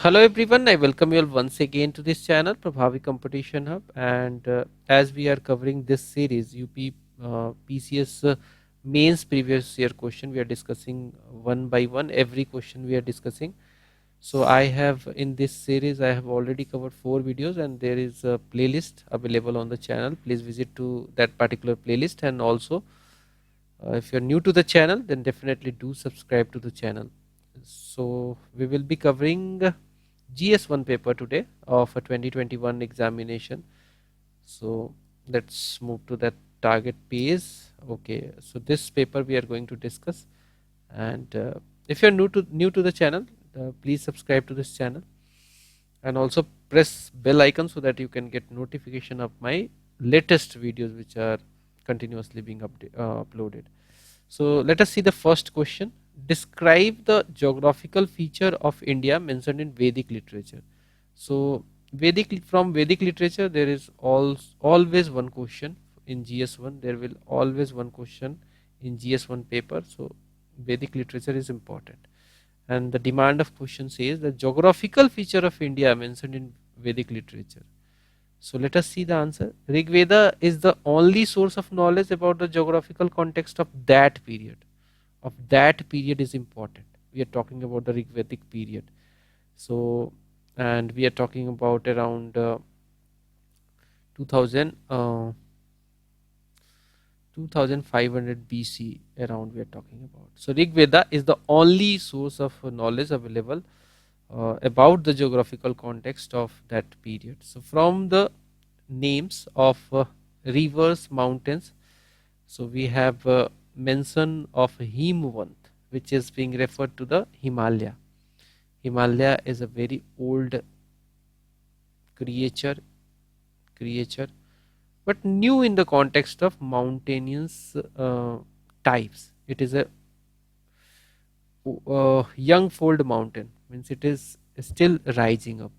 Hello everyone, I welcome you all once again to this channel PRABHAVI Competition Hub, and as we are covering this series UP PCS mains previous year question, we are discussing one by one every question we are discussing. So I have in this series I have already covered 4 videos and there is a playlist available on the channel. Please visit to that particular playlist, and also if you're new to the channel then definitely do subscribe to the channel. So we will be covering GS1 paper today of a 2021 examination. So let's move to that target page. Okay, so this paper we are going to discuss, and if you're new to the channel, please subscribe to this channel and also press bell icon so that you can get notification of my latest videos which are continuously being uploaded. So let us see the first question. Describe the geographical feature of India mentioned in Vedic literature. So from Vedic literature there is always one question in GS1. There will always one question in GS1 paper. So Vedic literature is important. And the demand of question says the geographical feature of India mentioned in Vedic literature. So let us see the answer. Rig Veda is the only source of knowledge about the geographical context of that period. Of that period is important. We are talking about the Rig Vedic period. So, and we are talking about around 2000, 2500 BC around we are talking about. So Rig Veda is the only source of knowledge available about the geographical context of that period. So from the names of rivers, mountains, so we have mention of Himvant, which is being referred to the Himalaya. Himalaya is a very old creature, but new in the context of mountainous types. It is a young fold mountain, means it is still rising up.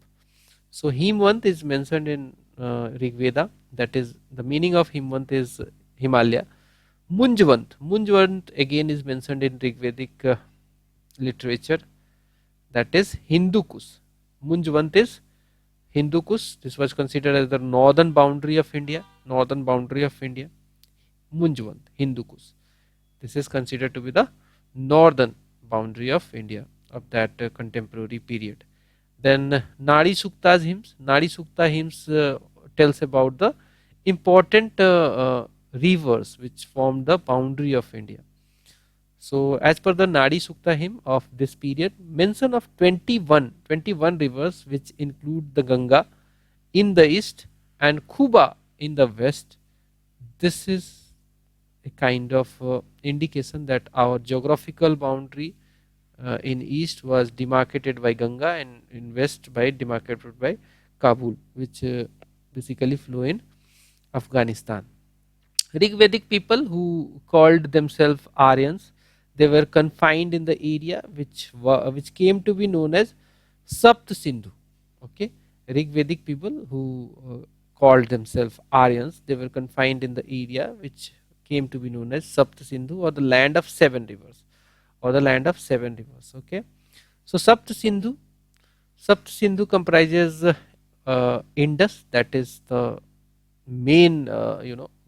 So Himvant is mentioned in Rig Veda. That is the meaning of Himvant is Himalaya. Munjvant again is mentioned in Rig Vedic literature. That is Hindu Kush. Munjvant is Hindu Kush. This was considered as the northern boundary of India. Munjvant, Hindu Kush. This is considered to be the northern boundary of India of that contemporary period. Then Nadi Sukta's hymns. Nadi Sukta hymns tells about the important rivers which form the boundary of India. So as per the Nadi Sukta hymn of this period, mention of 21 rivers which include the Ganga in the east and Kuba in the west. This is a kind of indication that our geographical boundary in east was demarcated by Ganga and in west by demarcated by Kabul, which basically flow in Afghanistan. Rig Vedic people who called themselves Aryans, they were confined in the area which came to be known as Sapt Sindhu. Okay, Rig Vedic people who called themselves Aryans, they were confined in the area which came to be known as Sapt Sindhu, or the land of 7 rivers, Okay, so Sapt Sindhu comprises Indus, that is the main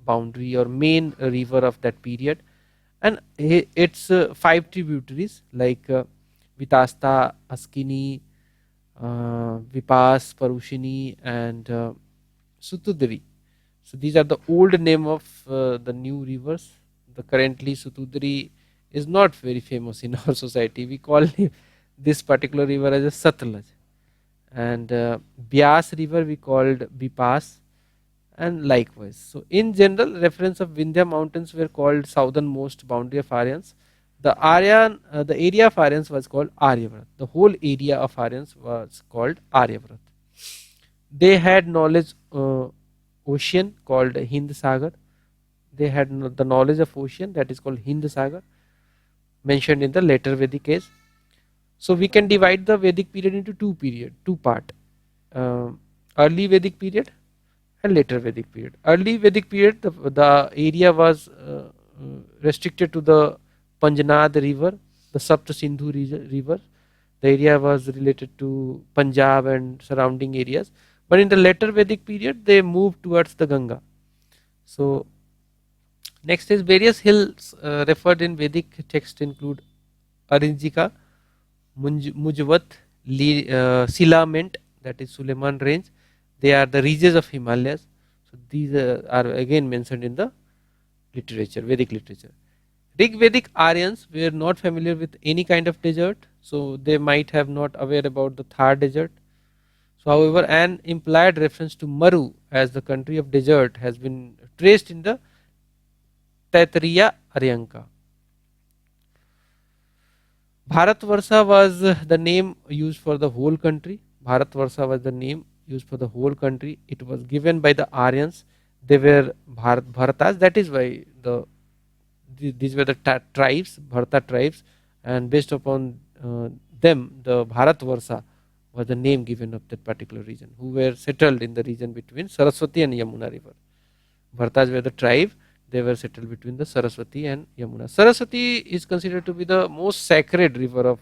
boundary or main river of that period, and its 5 tributaries like Vitasta, Askini, Vipas, Parushini, and Sutudri. So these are the old name of the new rivers. The currently Sutudri is not very famous in our society. We call this particular river as a Satluj, and Byas river we called Bipas, and likewise. So in general, reference of Vindhya mountains were called southernmost boundary of Aryans. The area of Aryans was called Aryavrat. The whole area of Aryans was called Aryavrat. They had knowledge ocean called Hind Sagar. They had the knowledge of ocean, that is called Hind Sagar, mentioned in the later Vedic age. So we can divide the Vedic period into two part. Early Vedic period and later Vedic period. Early Vedic period, the area was restricted to the Panjnad river, the Sapt Sindhu river. The area was related to Punjab and surrounding areas. But in the later Vedic period, they moved towards the Ganga. So next is various hills referred in Vedic text include Arinjika, Mujvat, Silament, that is Suleiman range. They are the regions of Himalayas. So these are again mentioned in the literature, Vedic literature. Rig Vedic Aryans were not familiar with any kind of desert, so they might have not aware about the Thar desert. So, however, an implied reference to Maru as the country of desert has been traced in the Taittiriya Aryanka. Bharatvarsha was the name used for the whole country. Bharatvarsha was the name used for the whole country. It was given by the Aryans. They were Bharatas. That is why these were the tribes, Bharata tribes, and based upon them, the Bharatvarsha was the name given of that particular region, who were settled in the region between Saraswati and Yamuna river. Bharatas were the tribe, they were settled between the Saraswati and Yamuna. Saraswati is considered to be the most sacred river of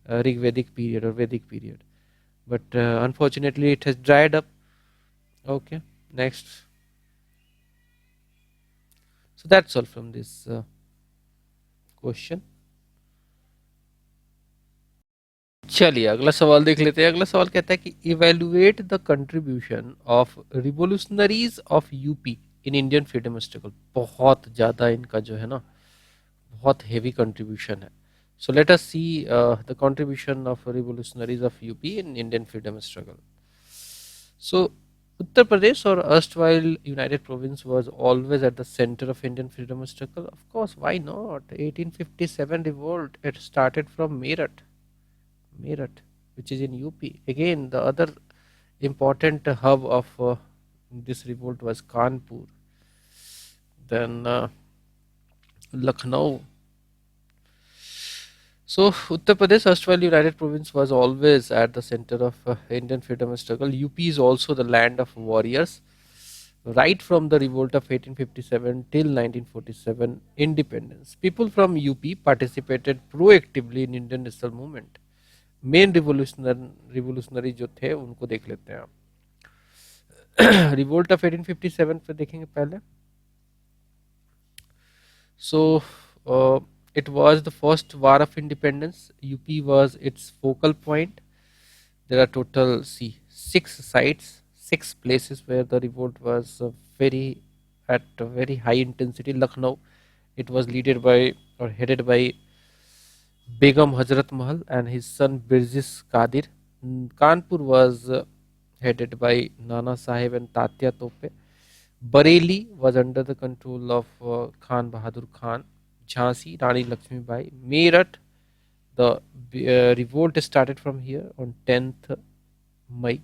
Rig Vedic period or Vedic period. But unfortunately, it has dried up. Okay, next. So that's all from this question. चलिए अगला सवाल देख लेते हैं. अगला सवाल कहता है कि evaluate the contribution of revolutionaries of UP in Indian freedom struggle. बहुत ज़्यादा इनका जो है ना बहुत हेवी कंट्रीब्यूशन है. So let us see the contribution of revolutionaries of UP in Indian freedom struggle. So Uttar Pradesh or erstwhile United Province was always at the center of Indian freedom struggle. Of course, why not? 1857 revolt. It started from Meerut, which is in UP. Again, the other important hub of this revolt was Kanpur. Then Lucknow. So Uttar Pradesh, erstwhile United Province, was always at the center of Indian freedom struggle. UP is also the land of warriors. Right from the revolt of 1857 till 1947 independence, people from UP participated proactively in Indian national movement. Main revolutionary जो थे उनको देख लेते हैं आप. Revolt of 1857 पे देखेंगे पहले. सो it was the first war of independence. UP was its focal point. There are total six sites, six places where the revolt was at a very high intensity. Lucknow, it was led by or headed by Begum Hazrat Mahal and his son Birjis Qadir. Kanpur was headed by Nana Sahib and Tatya Tope. Bareilly was under the control of Khan Bahadur Khan. Jhansi, Rani Lakshmi Bai. Meerut, the revolt started from here on 10th May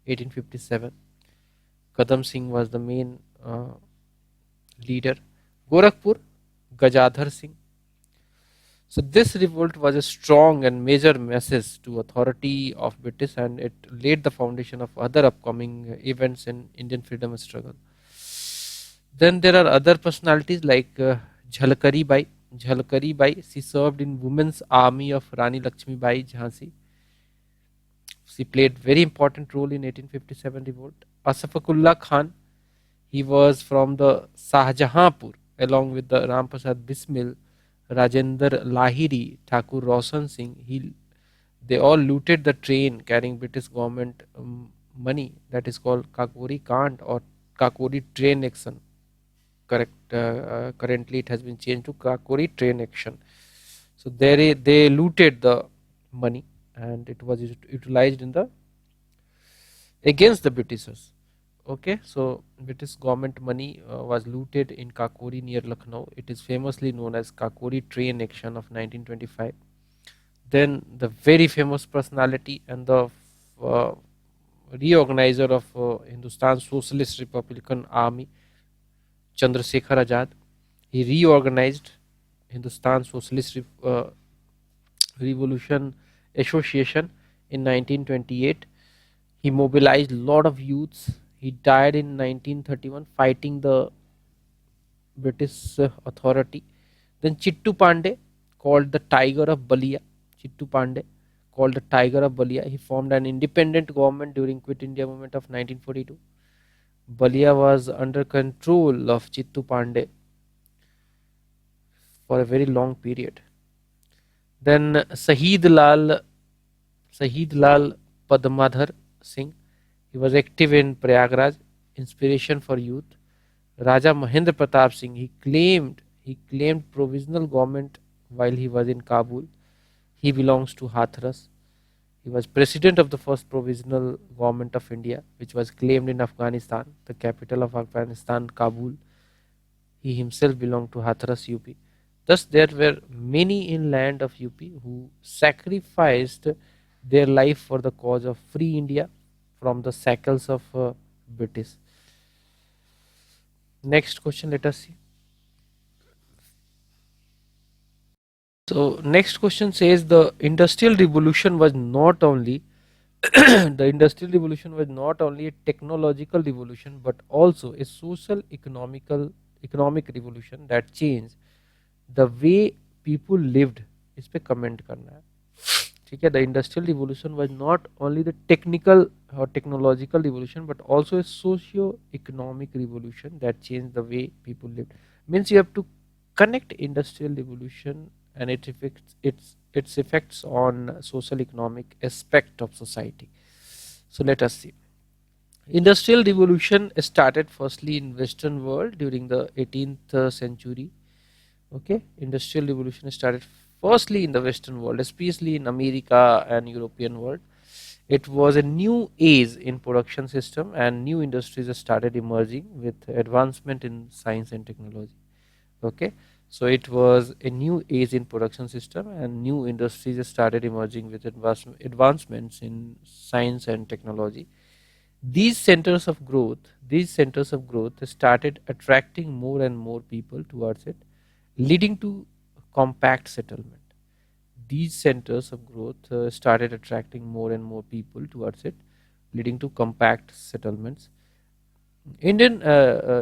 1857. Kadam Singh was the main leader. Gorakhpur, Gajadhar Singh. So this revolt was a strong and major message to authority of British, and it laid the foundation of other upcoming events in Indian freedom struggle. Then there are other personalities like Jhalkari Bai. Jhalkari Bai, she served in Women's Army of Rani Lakshmi Bai Jhansi. She played very important role in 1857 revolt. Asfakullah Khan, he was from the Shahjahanpur along with the Ram Prasad Bismil, Rajendra Lahiri, Thakur Roshan Singh. They all looted the train carrying British government money. That is called Kakori Kant or Kakori train action. Currently it has been changed to Kakori train action. So they looted the money and it was utilized in the against the Britishers. Okay, so British government money was looted in Kakori near Lucknow. It is famously known as Kakori train action of 1925. Then the very famous personality and the reorganizer of Hindustan Socialist Republican Army, Chandrasekhar Azad. He reorganized Hindustan Socialist Revolution Association in 1928. He mobilized a lot of youths. He died in 1931 fighting the British authority. Then Chittu Pandey, called the Tiger of Balia, Chittu Pandey, called the Tiger of Balia. He formed an independent government during Quit India movement of 1942. Balia was under control of Chittu Pandey for a very long period. Then Shahid Lal Padmadhar Singh. He was active in Prayagraj, inspiration for youth. Raja Mahendra Pratap Singh. He claimed provisional government while he was in Kabul. He belongs to Hathras. He was president of the first provisional government of India, which was claimed in Afghanistan, the capital of Afghanistan, Kabul. He himself belonged to Hathras, UP. Thus, there were many in land of UP who sacrificed their life for the cause of free India from the shackles of British. Next question, let us see. So, next question says the industrial revolution was not only the industrial revolution was not only a technological revolution but also a social economic revolution that changed the way people lived. इस पे comment करना है, ठीक है. The industrial revolution was not only the technical or technological revolution but also a socio-economic revolution that changed the way people lived. Means you have to connect industrial revolution and its effects on social economic aspect of society. So let us see. Industrial revolution started firstly in Western world during the 18th century. Okay, industrial revolution started firstly in the Western world, especially in America and European world. It was a new age in production system and new industries started emerging with advancement in science and technology. Okay, so it was a new age in production system and new industries started emerging with advancements in science and technology. These centers of growth started attracting more and more people towards it, leading to compact settlement. These centers of growth started attracting more and more people towards it, leading to compact settlements. Indian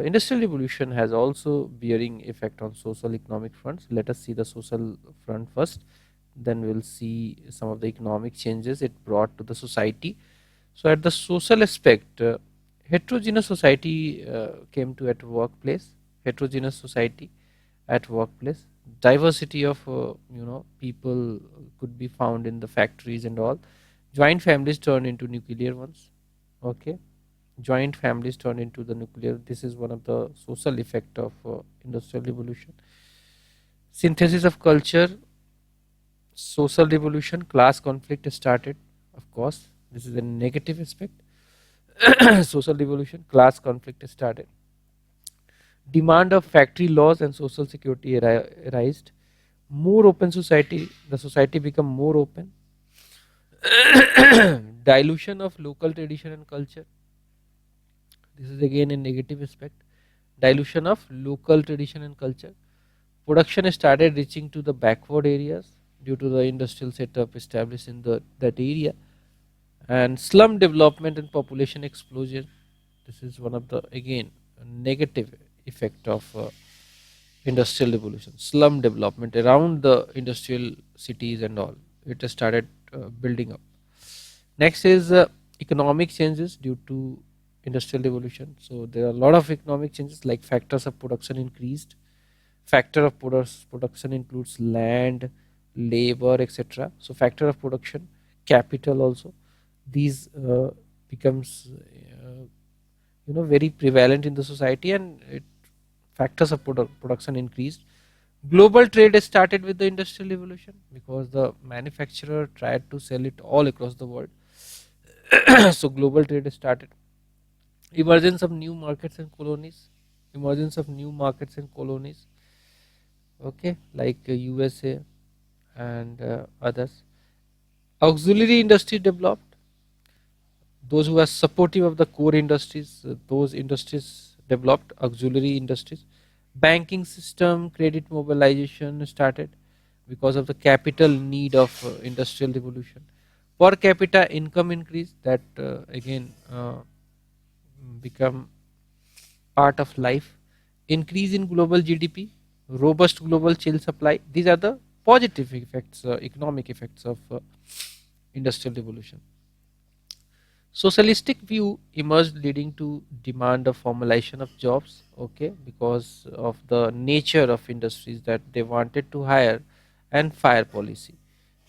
industrial revolution has also bearing effect on social economic fronts. Let us see the social front first, then we'll see some of the economic changes it brought to the society. So at the social aspect, heterogeneous society came to at workplace. Heterogeneous society at workplace. Diversity of people could be found in the factories and all. Joint families turn into nuclear ones. Okay, joint families turn into the nuclear. This is one of the social effect of industrial revolution. Synthesis of culture, social revolution, class conflict started. Of course, this is a negative aspect. Social revolution, class conflict started. Demand of factory laws and social security arised. More open society, the society become more open. Dilution of local tradition and culture. This is again a negative aspect. Dilution of local tradition and culture. Production started reaching to the backward areas due to the industrial setup established in that area. And slum development and population explosion. This is one of the again negative effect of industrial revolution. Slum development around the industrial cities and all, it has started building up. Next is economic changes due to industrial revolution. So there are a lot of economic changes, like factors of production increased. Factor of production includes land, labor, etc. So factor of production, capital also, these becomes very prevalent in the society, and factors of production increased. Global trade started with the industrial revolution because the manufacturer tried to sell it all across the world. So global trade started. Emergence of new markets and colonies. Emergence of new markets and colonies. Okay, like USA and others. Auxiliary industry developed. Those who are supportive of the core industries, those industries developed. Auxiliary industries. Banking system, credit mobilization started because of the capital need of industrial revolution. Per capita income increase, that again become part of life. Increase in global GDP, robust global chill supply. These are the positive effects, economic effects of industrial revolution. Socialistic view emerged, leading to demand of formalization of jobs, okay, because of the nature of industries that they wanted to hire, and fire policy.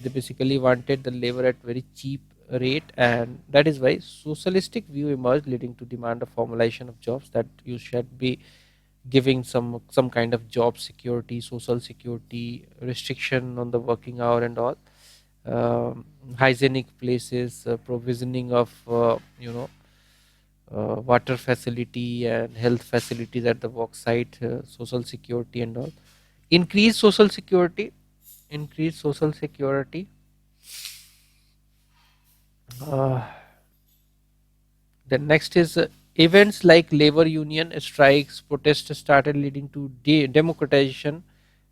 They basically wanted the labor at very cheap rate, and that is why socialistic view emerged, leading to demand of formalization of jobs, that you should be giving some kind of job security, social security, restriction on the working hour and all, hygienic places, provisioning of water facility and health facilities at the work site, social security and all. Increase social security, increase social security. Uh, the next is events like labor union strikes, protests started, leading to democratization.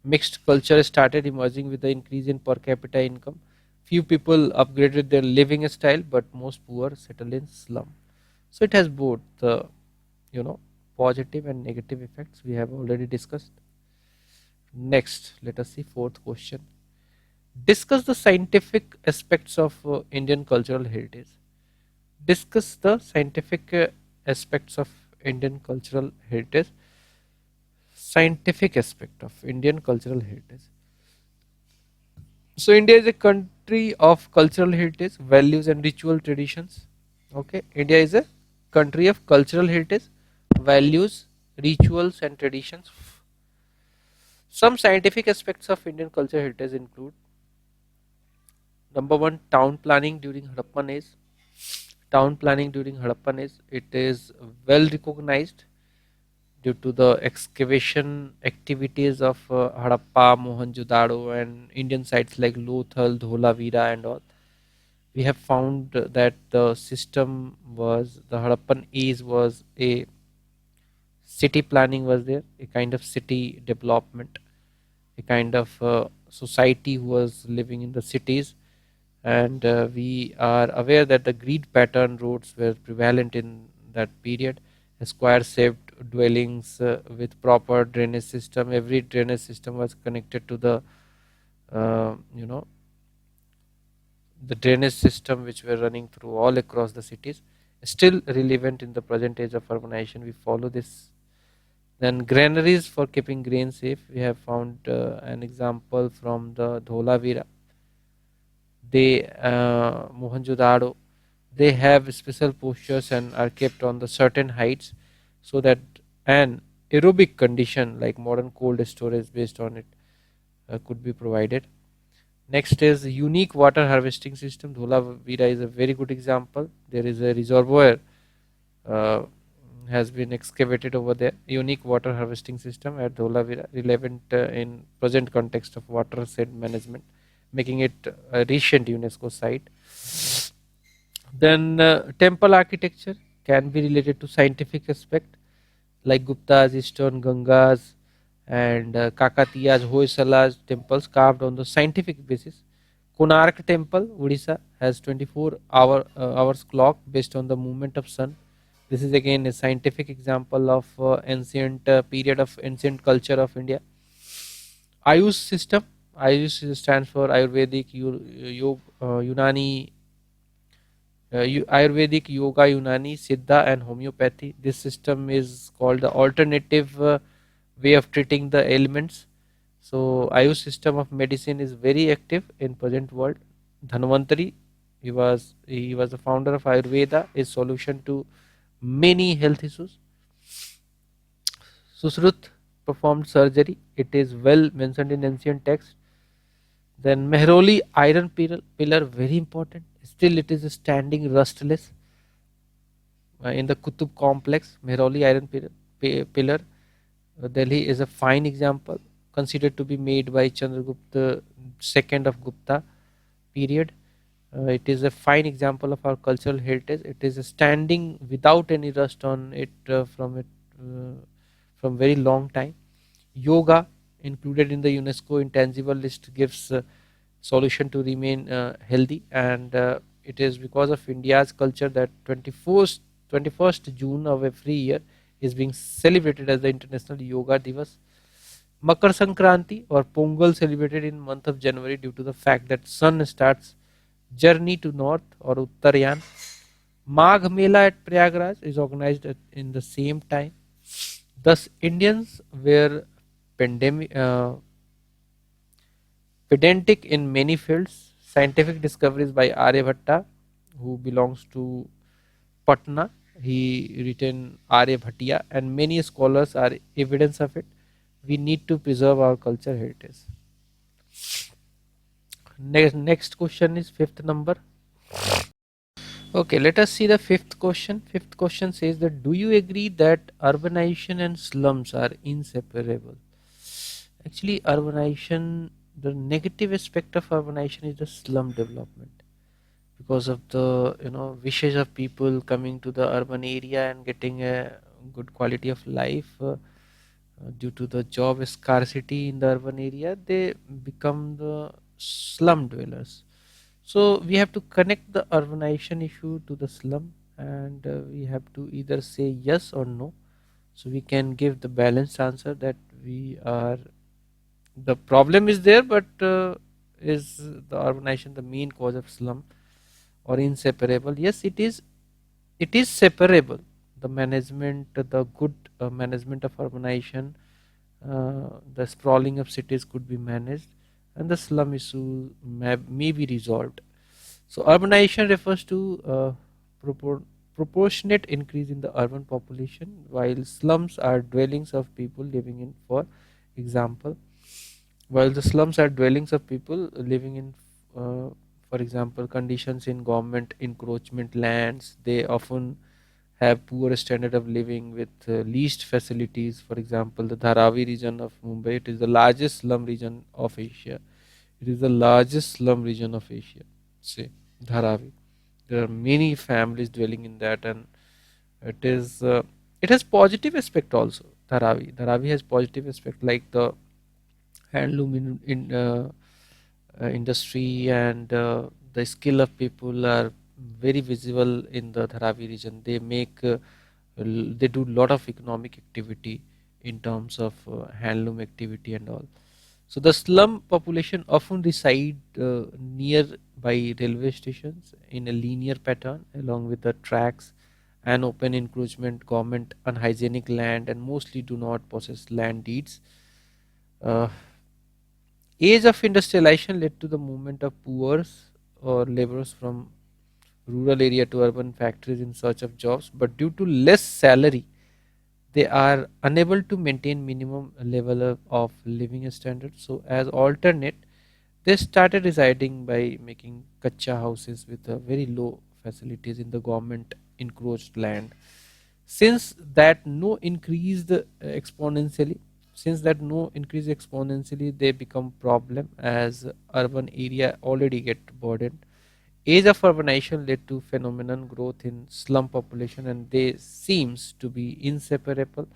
Mixed culture started emerging with the increase in per capita income. Few people upgraded their living style, but most poor settled in slum. So it has both the you know positive and negative effects we have already discussed. Next, let us see fourth question. Discuss the scientific aspects of Indian cultural heritage. Discuss the scientific aspects of Indian cultural heritage. Scientific aspect of Indian cultural heritage. So India is a country of cultural heritage, values and ritual traditions. Okay, India is a country of cultural heritage, values, rituals and traditions. Some scientific aspects of Indian cultural heritage include: number one, town planning during Harappan age. Town planning during Harappan age, it is well recognized due to the excavation activities of Harappa, Mohenjo-daro, and Indian sites like Lothal, Dholavira, and all. We have found that the system was, the Harappan age was a city planning was there, a kind of city development, a kind of society who was living in the cities, and we are aware that the grid pattern roads were prevalent in that period. Square shaped dwellings with proper drainage system. Every drainage system was connected to the uh, you know the drainage system which were running through all across the cities, still relevant in the present age of urbanization. We follow this. Then granaries for keeping grain safe. We have found an example from the Dholavira. They Mohenjo-daro, they have special postures and are kept on the certain heights, so that an aerobic condition like modern cold storage based on it could be provided. Next is unique water harvesting system. Dholavira is a very good example. There is a reservoir uh, has been excavated over there. Unique water harvesting system at Dholavira, relevant in present context of watershed management, making it a recent UNESCO site. Then temple architecture can be related to scientific aspect, like Gupta's, Eastern Gangas, and Kakatiya's, Hoysala's temples carved on the scientific basis. Konark Temple, Odisha, has 24 hours clock based on the movement of sun. This is again a scientific example of ancient period of ancient culture of India. Ayush system. Ayush stands for Ayurvedic, Unani, Ayurvedic, Yoga, Unani, Siddha, and homeopathy. This system is called the alternative way of treating the ailments. So Ayush system of medicine is very active in present world. Dhanvantari, he was the founder of Ayurveda, a solution to many health issues. Susrut performed surgery. It is well mentioned in ancient texts. Then Mehroli iron pillar, very important. Still, it is standing rustless in the Qutub complex. Mehroli iron pillar, Delhi is a fine example, considered to be made by Chandragupta second of Gupta period. It is a fine example of our cultural heritage. It is standing without any rust on it from very long time. Yoga, included in the UNESCO intangible list, gives solution to remain healthy, and it is because of India's culture that 21st June of every year is being celebrated as the International Yoga Divas. Makar Sankranti or Pongal, celebrated in month of January due to the fact that sun starts Journey to North or Uttarayan. Magh Mela at Prayagraj is organized in the same time. Thus, Indians were pandemic, pedantic in many fields. Scientific discoveries by Aryabhatta, who belongs to Patna, he written Aryabhatiya, and many scholars are evidence of it. We need to preserve our culture heritage. Next question is fifth number. Okay, let us see the fifth question. Fifth question says that do you agree that urbanization and slums are inseparable? Actually, urbanization, the negative aspect of urbanization is the slum development because of the wishes of people coming to the urban area and getting a good quality of life. Due to the job scarcity in the urban area, they become the slum dwellers. So we have to connect the urbanization issue to the slum, and we have to either say yes or no. So we can give the balanced answer that we are the problem is there, but is the urbanization the main cause of slum or inseparable? Yes, it is. It is separable. The management, the good management of urbanization, the sprawling of cities could be managed, and the slum issue may be resolved. So urbanization refers to propor- proportionate increase in the urban population, while slums are dwellings of people living in, for example, while the slums are dwellings of people living in, for example, conditions in government encroachment lands. They often have poor standard of living with least facilities. For example, the Dharavi region of Mumbai, it is the largest slum region of Asia. It is the largest slum region of Asia. Say Dharavi. There are many families dwelling in that, and it is it has positive aspect also. Dharavi has positive aspect like the handloom in industry, and the skill of people are very visible in the Dharavi region. They make they do lot of economic activity in terms of handloom activity and all. So the slum population often reside near by railway stations in a linear pattern along with the tracks and open encroachment, government unhygienic land, and mostly do not possess land deeds. Uh, Age of industrialization led to the movement of poor or laborers from rural area to urban factories in search of jobs, but due to less salary, they are unable to maintain minimum level of living standards. So, as alternate, they started residing by making kacha houses with very low facilities in the government encroached land. Since that no increased exponentially, since that no increase exponentially, they become problem as urban area already get burdened. Age of urbanization led to phenomenon growth in slum population, and they seems to be inseparable.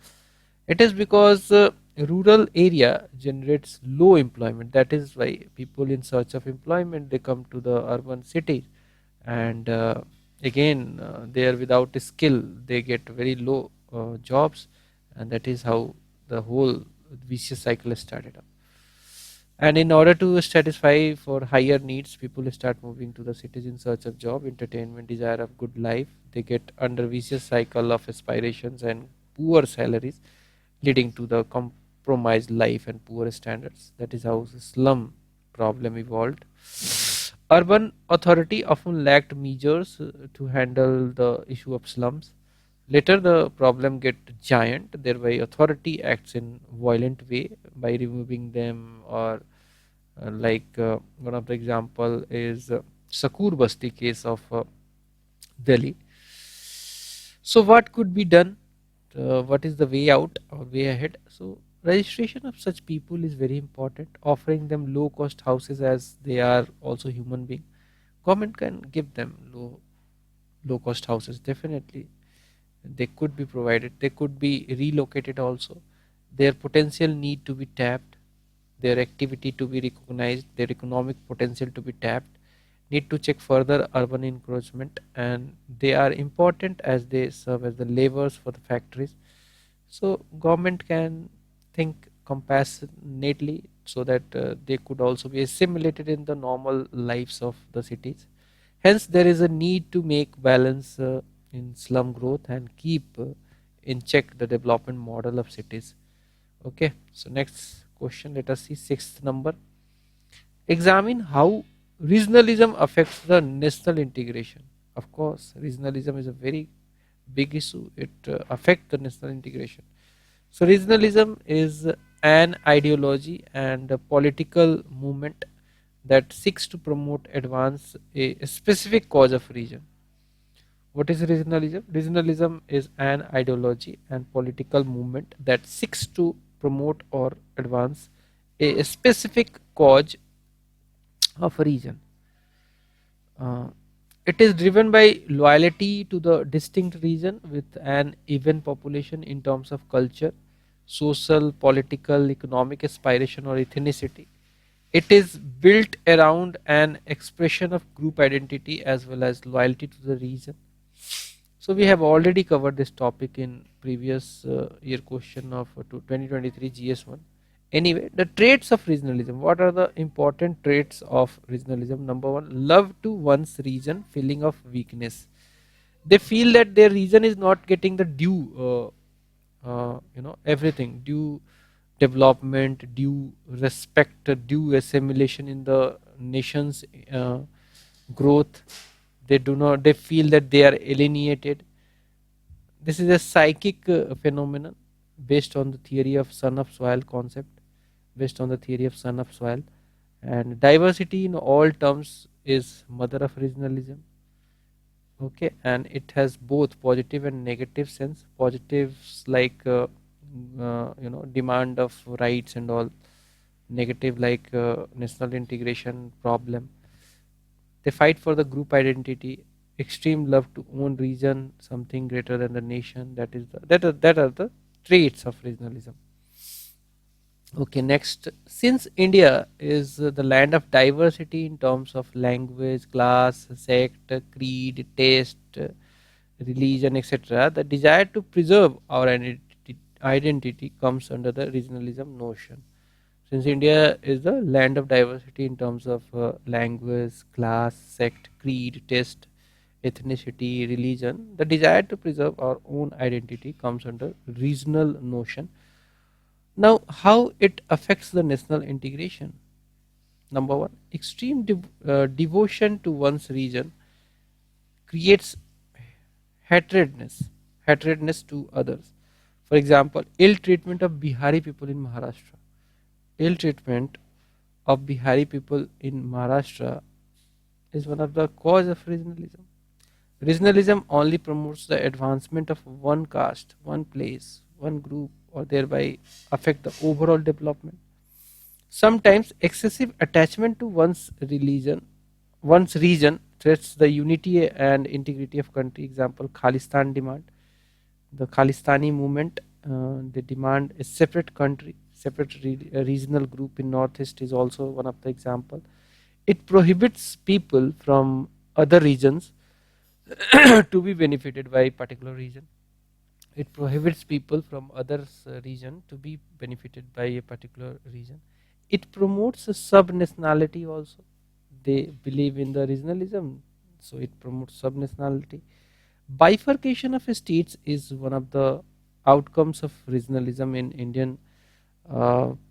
It is because rural area generates low employment. That is why people in search of employment they come to the urban cities, and again they are without a skill. They get very low jobs, and that is how the whole vicious cycle started up. And in order to satisfy for higher needs, people start moving to the cities in search of job, entertainment, desire of good life. They get under vicious cycle of aspirations and poor salaries, leading to the compromised life and poor standards. That is how the slum problem evolved. Urban authority often lacked measures to handle the issue of slums. Later, the problem get giant. Thereby, authority acts in violent way by removing them, or one of the example is Sakur Basti case of Delhi. So, what could be done? What is the way out or way ahead? So, registration of such people is very important. Offering them low cost houses as they are also human being. Government can give them low cost houses. Definitely, they could be provided. They could be relocated also. Their potential need to be tapped, their activity to be recognized, their economic potential to be tapped, need to check further urban encroachment, and they are important as they serve as the laborers for the factories. So government can think compassionately so that they could also be assimilated in the normal lives of the cities. Hence, there is a need to make balance in slum growth and keep in check the development model of cities. Okay, so next question, let us see sixth number. Examine how regionalism affects the national integration. Of course, regionalism is a very big issue. It affects the national integration. So regionalism is an ideology and a political movement that seeks to promote advance a specific cause of region. What is regionalism? Regionalism is an ideology and political movement that seeks to promote or advance a specific cause of a region. Uh, it is driven by loyalty to the distinct region with an even population in terms of culture, social, political, economic aspiration, or ethnicity. It is built around an expression of group identity as well as loyalty to the region. So we have already covered this topic in previous year question of 2023 GS1. Anyway, the traits of regionalism. What are the important traits of regionalism? Number one, love to one's region, feeling of weakness. They feel that their region is not getting the due, everything, due development, due respect, due assimilation in the nation's uh, growth. They do not. They feel that they are alienated. This is a psychic phenomenon based on the theory of son of soil concept, based on the theory of son of soil. And diversity in all terms is mother of regionalism. Okay, and it has both positive and negative sense. Positives like demand of rights and all. Negative like national integration problem. They fight for the group identity, extreme love to own region, something greater than the nation. That are the traits of regionalism. Okay, next. Since India is the land of diversity in terms of language, class, sect, creed, taste, religion, etc., the desire to preserve our identity comes under the regionalism notion. Since India is the land of diversity in terms of language, class, sect, creed, taste, ethnicity, religion, the desire to preserve our own identity comes under regional notion. Now, how it affects the national integration? Number one, extreme devotion to one's region creates hatredness, hatredness to others. For example, ill treatment of Bihari people in Maharashtra. Ill treatment of Bihari people in Maharashtra is one of the cause of regionalism. Regionalism only promotes the advancement of one caste, one place, one group, or thereby affect the overall development. Sometimes excessive attachment to one's region threats the unity and integrity of country. Example, Khalistan demand. The Khalistani movement, they demand a separate country, separate regional group in Northeast is also one of the example. It prohibits people from other regions to be benefited by a particular region. It prohibits people from others region to be benefited by a particular region. It promotes a sub-nationality also. They believe in the regionalism, so it promotes sub-nationality. Bifurcation of states is one of the outcomes of regionalism in Indian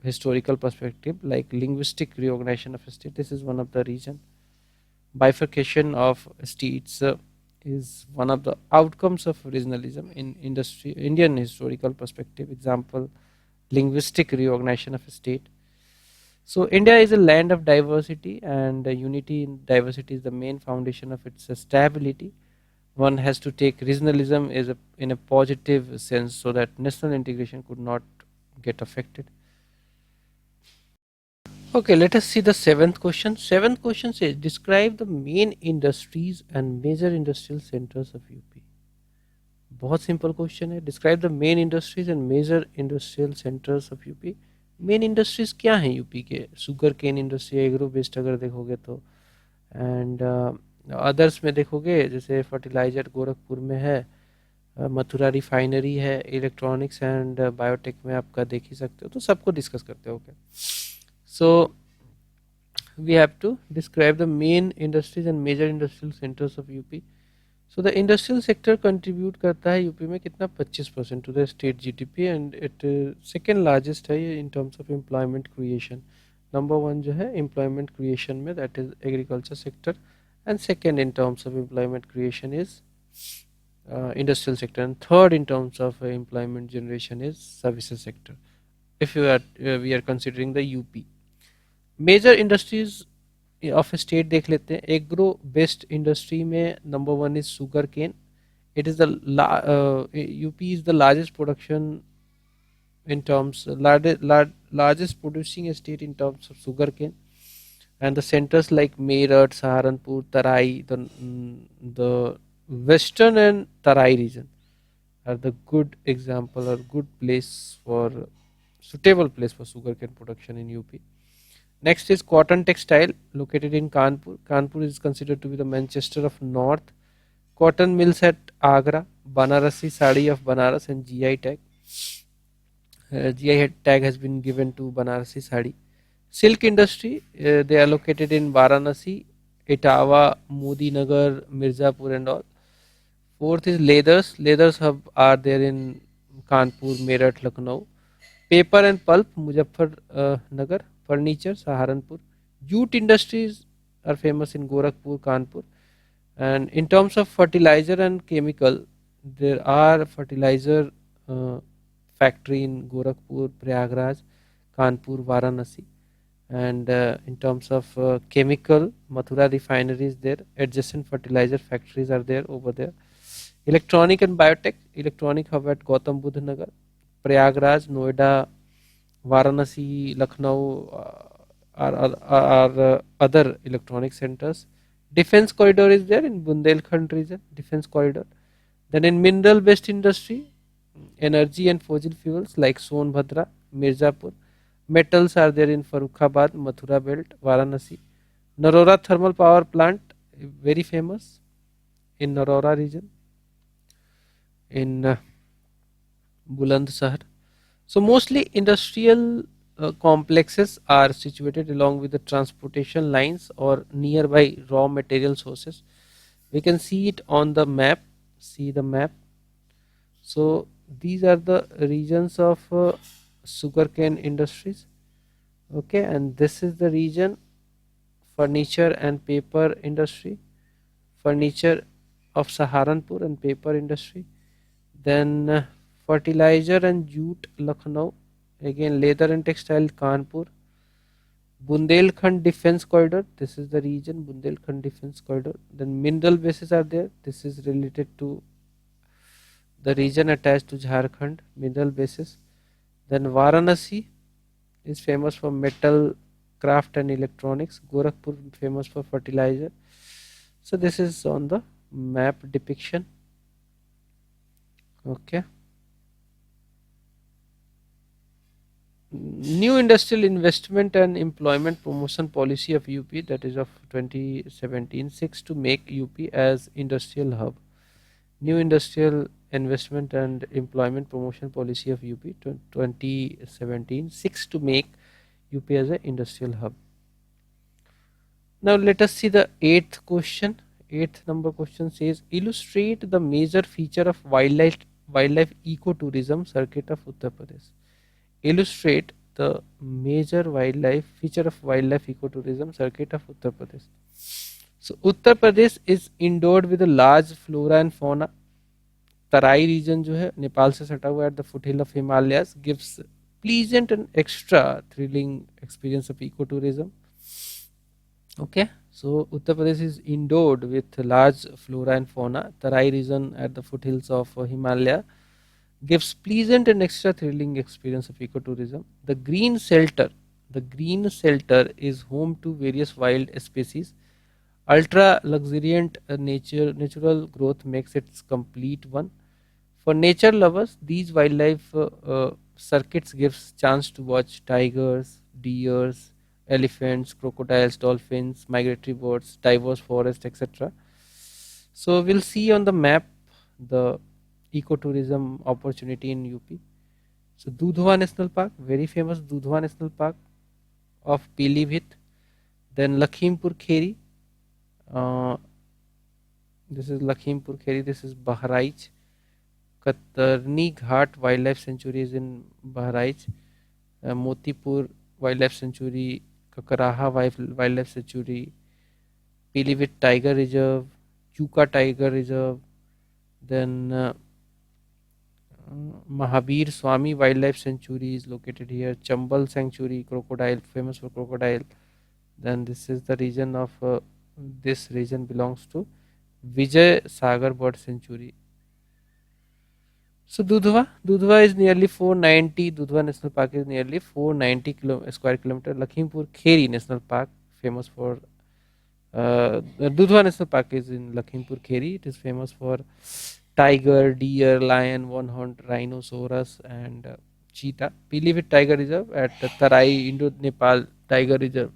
historical perspective, like linguistic reorganization of a state. This is one of the reason. Bifurcation of states is one of the outcomes of regionalism in Indian historical perspective. Example, linguistic reorganization of a state. So India is a land of diversity, and unity in diversity is the main foundation of its stability. One has to take regionalism in a positive sense so that national integration could not get affected. Okay, let us see the seventh question. Seventh question says, describe the main industries and major industrial centers of UP. बहुत simple question है. Describe the main industries and major industrial centers of UP. मेन इंडस्ट्रीज क्या हैं UP के? Sugar cane industry, agro based अगर देखोगे तो, एंड अदर्स में देखोगे जैसे फर्टिलाइजर गोरखपुर में है, मथुरा रिफाइनरी है, इलेक्ट्रॉनिक्स एंड बायोटेक में आपका देख ही सकते हो. तो सबको डिस्कस करते हो. Okay, so we have to describe the main industries and major industrial centers of UP. So the industrial sector contribute करता है यूपी में कितना 25% to the state GDP and it second largest है ये in terms of employment creation. Number one जो है employment creation में that is agriculture sector and second in terms of employment creation is industrial sector and third in terms of employment generation is services sector. If you are we are considering the UP. Major industries of state देख लेते हैं. Agro based industry में number one is sugar cane. It is the UP is the largest production in terms largest producing state in terms of sugarcane, and the centers like Meerut, Saharanpur, Tarai, the western and Tarai region are the good example or good place for suitable place for sugarcane production in UP. Next is cotton textile located in Kanpur. Kanpur is considered to be the Manchester of North. Cotton mills at Agra, Banarasi sari of Banaras and GI tag. GI tag has been given to Banarasi sari. Silk industry, they are located in Varanasi, Etawah, Modi Nagar, Mirzapur and all. Fourth is leathers. Leathers hub are there in Kanpur, Meerut, Lucknow. Paper and pulp, Muzaffar Nagar. Furniture, Saharanpur. Jute industries are famous in Gorakhpur, Kanpur. And in terms of fertilizer and chemical, there are fertilizer factory in Gorakhpur, Prayagraj, Kanpur, Varanasi. And in terms of chemical, Mathura refinery is there. Adjacent fertilizer factories are there over there. Electronic and biotech, electronic hub at Gautam Buddha Nagar, Prayagraj, Noida, Varanasi, Lucknow are other electronic centers. Defense corridor is there in Bundelkhand region, defense corridor. Then in mineral based industry, energy and fossil fuels like Sonbhadra, Mirzapur. Metals are there in Farrukhabad, Mathura belt, Varanasi. Narora thermal power plant, very famous in Narora region, in Bulandshahr. So mostly industrial complexes are situated along with the transportation lines or nearby raw material sources. We can see it on the map. See the map. So these are the regions of sugarcane industries. Okay, and this is the region furniture and paper industry. Furniture of Saharanpur and paper industry. Then fertilizer and jute Lucknow, again leather and textile Kanpur. Bundelkhand defense corridor, this is the region Bundelkhand defense corridor. Then mineral bases are there, this is related to the region attached to Jharkhand, mineral bases. Then Varanasi is famous for metal craft and electronics. Gorakhpur famous for fertilizer. So this is on the map depiction. Okay. New industrial investment and employment promotion policy of UP, that is of 2017, seeks to make UP as industrial hub. New industrial investment and employment promotion policy of UP 2017 seeks to make UP as an industrial hub. Now let us see the eighth question. Eighth number question says, illustrate the major feature of wildlife ecotourism circuit of Uttar Pradesh. Illustrate the major wildlife feature of wildlife ecotourism circuit of Uttar Pradesh. So Uttar Pradesh is endowed with a large flora and fauna. Tarai region जो है नेपाल से सटा हुआ at the foothill of Himalayas gives pleasant and extra thrilling experience of ecotourism. Okay, so Uttar Pradesh is endowed with large flora and fauna. Tarai region at the foothills of Himalaya gives pleasant and extra thrilling experience of ecotourism. The green shelter is home to various wild species. Ultra luxuriant natural growth makes it complete one. For nature lovers, these wildlife circuits gives chance to watch tigers, deers, elephants, crocodiles, dolphins, migratory birds, diverse forest, etc. So we'll see on the map the ecotourism opportunity in UP. So Dudhwa National Park, very famous Dudhwa National Park of Pilibhit. Then Lakhimpur Kheri, uh, this is Lakhimpur Kheri, this is Bahraich. Katarni Ghat Wildlife Sanctuary is in Bahraich. Motipur Wildlife Sanctuary, Kakaraha Wildlife Sanctuary, Pilivit Tiger Reserve, Chuka Tiger Reserve, then Mahabir Swami Wildlife Sanctuary is located here. Chambal Sanctuary, crocodile, famous for crocodile. Then this is the region of this region belongs to Vijay Sagar Bird Sanctuary. So Dudhwa is nearly 490. Dudhwa National Park is nearly 490 square kilometer. Lakhimpur Kheri National Park, famous for the Dudhwa National Park is in Lakhimpur Kheri. It is famous for tiger, deer, lion, one-horned rhinoceros, and cheetah. Pilivit Tiger Reserve at Tarai, Indo-Nepal Tiger Reserve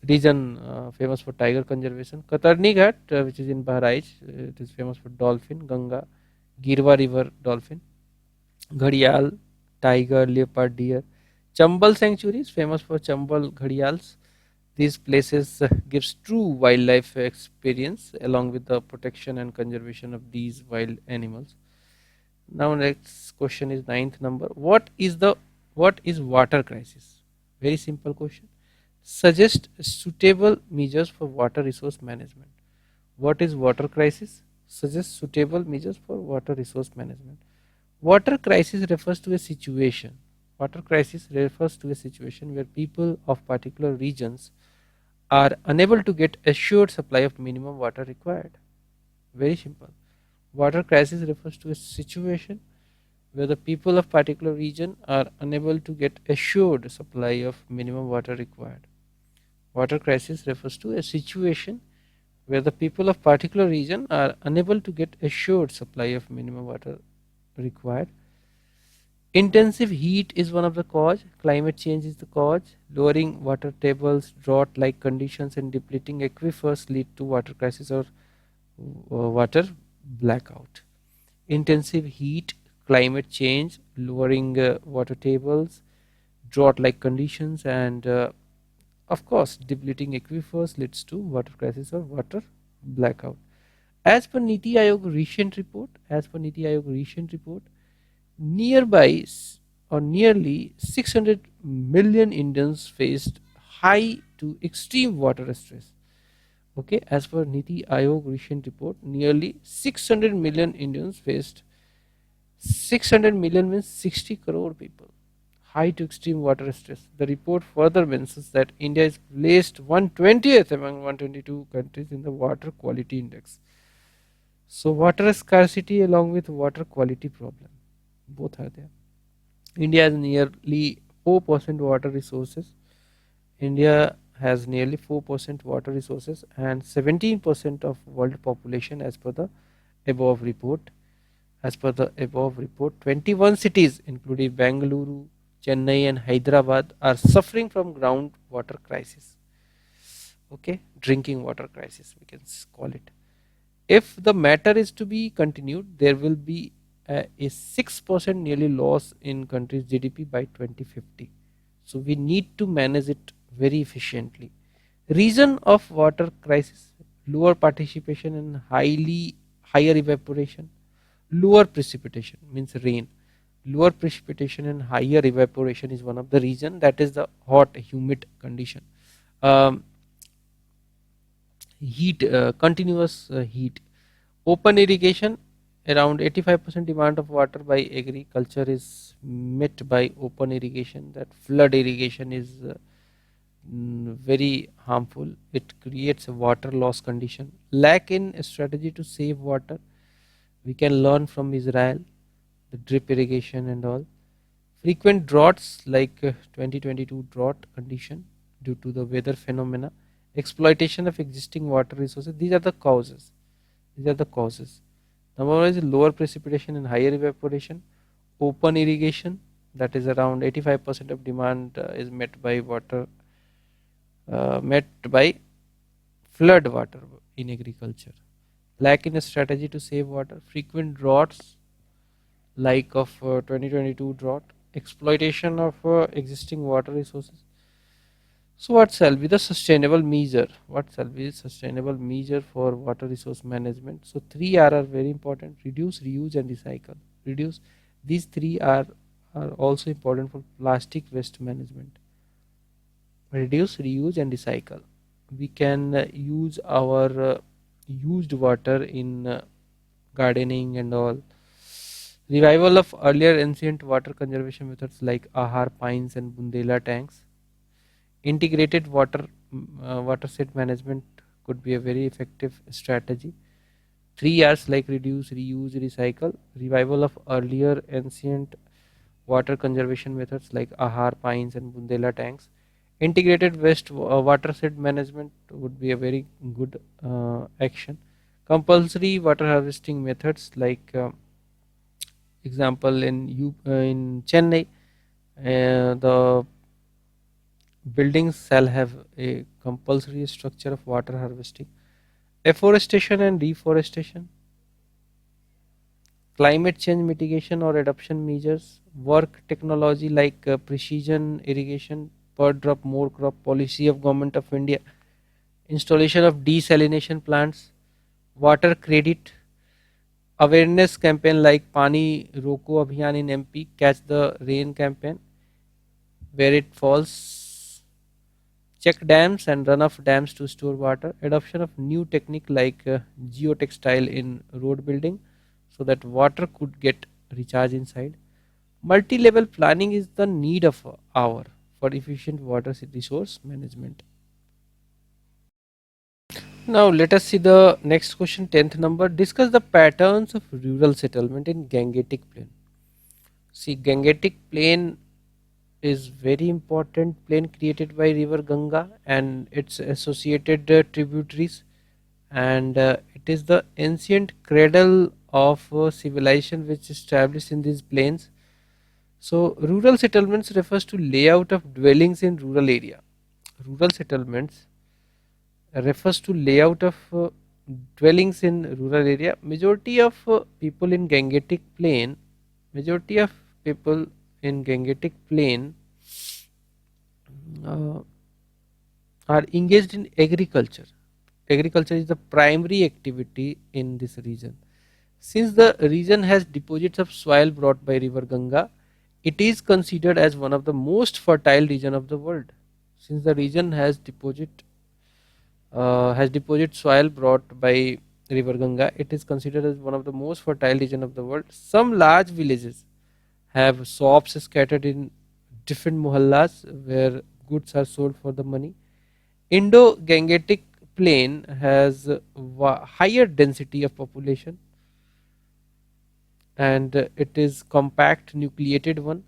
region, famous for tiger conservation. Katarni Ghat, which is in Bahraich, it is famous for dolphin, Ganga, Girwa River dolphin, Ghadial, tiger, leopard, deer. Chambal Sanctuary is famous for Chambal Ghadials. These places gives true wildlife experience along with the protection and conservation of these wild animals. Now next question is ninth number. What is water crisis? Very simple question. Suggest suitable measures for water resource management. What is water crisis? Suggest suitable measures for water resource management. Water crisis refers to a situation. Water crisis refers to a situation where people of particular regions are unable to get assured supply of minimum water required. Very simple. Water crisis refers to a situation where the people of particular region are unable to get assured supply of minimum water required. Water crisis refers to a situation where the people of particular region are unable to get assured supply of minimum water required. Intensive heat is one of the cause. Climate change is the cause. Lowering water tables, drought-like conditions, and depleting aquifers lead to water crisis or water blackout. Intensive heat, climate change, lowering water tables, drought-like conditions, and of course, depleting aquifers leads to water crisis or water blackout. As per Niti Aayog recent report, nearby or nearly 600 million Indians faced high to extreme water stress. Okay, as per Niti Aayog recent report, nearly 600 million Indians faced 600 million means 60 crore people. High to extreme water stress. The report further mentions that India is placed 120th among 122 countries in the water quality index. So water scarcity along with water quality problem, both are there. India has nearly 4% water resources. India has nearly 4% water resources and 17% of world population as per the above report. As per the above report, 21 cities including Bengaluru, Chennai and Hyderabad are suffering from groundwater crisis. Okay, drinking water crisis we can call it. If the matter is to be continued, there will be a 6% nearly loss in country's GDP by 2050. So we need to manage it very efficiently. Reason of water crisis: lower participation in higher evaporation, lower precipitation means rain. Lower precipitation and higher evaporation is one of the reason. That is the hot, humid condition. Um, heat, continuous heat. Open irrigation, around 85% demand of water by agriculture is met by open irrigation. That flood irrigation is very harmful. It creates a water loss condition. Lack in a strategy to save water. We can learn from Israel, the drip irrigation and all. Frequent droughts like 2022 drought condition due to the weather phenomena. Exploitation of existing water resources. These are the causes. These are the causes. Number one is lower precipitation and higher evaporation. Open irrigation, that is around 85% of demand is met by water, met by flood water in agriculture. Lack in a strategy to save water. Frequent droughts like of 2022 drought. Exploitation of existing water resources. So what shall be the sustainable measure? What shall be sustainable measure for water resource management? So three R are very important: reduce, reuse, and recycle. Reduce. These three are also important for plastic waste management. Reduce, reuse, and recycle. We can use our used water in gardening and all. Revival of earlier ancient water conservation methods like ahar, pines, and bundela tanks. Integrated watershed management could be a very effective strategy. Three R's like reduce, reuse, recycle. Revival of earlier ancient water conservation methods like ahar, pines, and bundela tanks. Integrated watershed management would be a very good action. Compulsory water harvesting methods like example in Chennai, the buildings shall have a compulsory structure of water harvesting. Afforestation and reforestation, climate change mitigation or adaptation measures, work technology like precision irrigation, per drop more crop policy of Government of India, installation of desalination plants, water credit, awareness campaign like Pani Roko Abhiyan in MP, Catch the Rain campaign, where it falls, check dams and runoff dams to store water, adoption of new technique like geotextile in road building so that water could get recharged inside. Multi-level planning is the need of hour for efficient water resource management. Now let us see the next question, 10th number. Discuss the patterns of rural settlement in Gangetic Plain. See, Gangetic Plain is very important plain created by river Ganga and its associated tributaries, and it is the ancient cradle of civilization which established in these plains. So rural settlements refers to layout of dwellings in rural area. Rural settlements refers to layout of dwellings in rural area. Majority of people in Gangetic Plain, majority of people in Gangetic Plain uh, are engaged in agriculture. Agriculture is the primary activity in this region. Since the region has deposits of soil brought by river Ganga, it is considered as one of the most fertile region of the world. Since the region has deposit soil brought by river Ganga, it is considered as one of the most fertile region of the world. Some large villages have shops scattered in different mohallas where goods are sold for the money. Indo-Gangetic Plain has higher density of population, and it is compact nucleated one.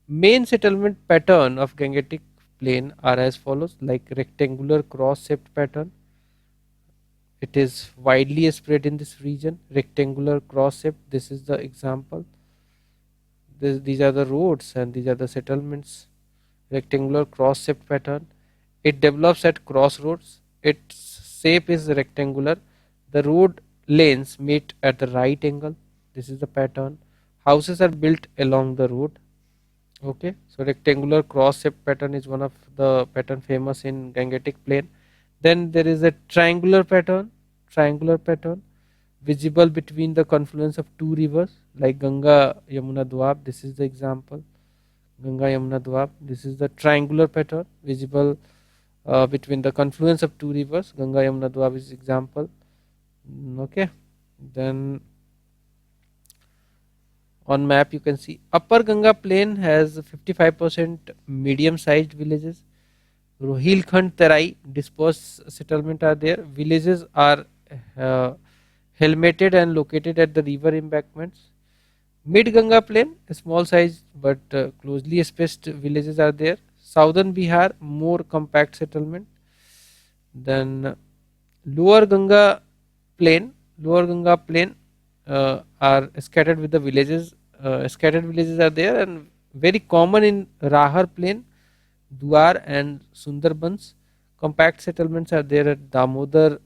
Main settlement pattern of Gangetic Plain are as follows, like rectangular cross-shaped pattern. It is widely spread in this region. Rectangular cross-shaped. This is the example. These are the roads and these are the settlements. Rectangular cross-shaped pattern. It develops at crossroads. Its shape is rectangular. The road lanes meet at the right angle. This is the pattern. Houses are built along the road. Okay, so rectangular cross-shaped pattern is one of the pattern famous in Gangetic Plain. Then there is a triangular pattern visible between the confluence of two rivers like Ganga Yamuna Dwab. This is the example. Ganga Yamuna Dwab. This is the triangular pattern visible between the confluence of two rivers. Ganga Yamuna Dwab is example. Okay, then on map you can see upper Ganga plain has 55% medium sized villages. Rohilkhand Terai dispersed settlement are there. Villages are uh, helmeted and located at the river embankments. Mid Ganga plain, a small size but closely spaced villages are there. Southern Bihar, more compact settlement. Then lower Ganga lower Ganga plain are scattered with the villages. Scattered villages are there and very common in Rahar plain, Duar and Sundarbans. Compact settlements are there at Damodar,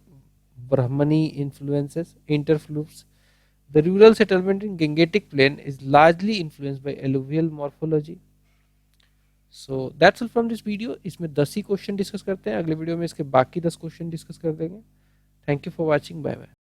Brahmani influences, interfluves. The rural settlement in Gangetic Plain is largely influenced by alluvial morphology. So that's all from this video. इसमें 10 ही question discuss करते हैं, अगले video में इसके बाकी 10 question discuss कर देंगे। Thank you for watching, bye bye.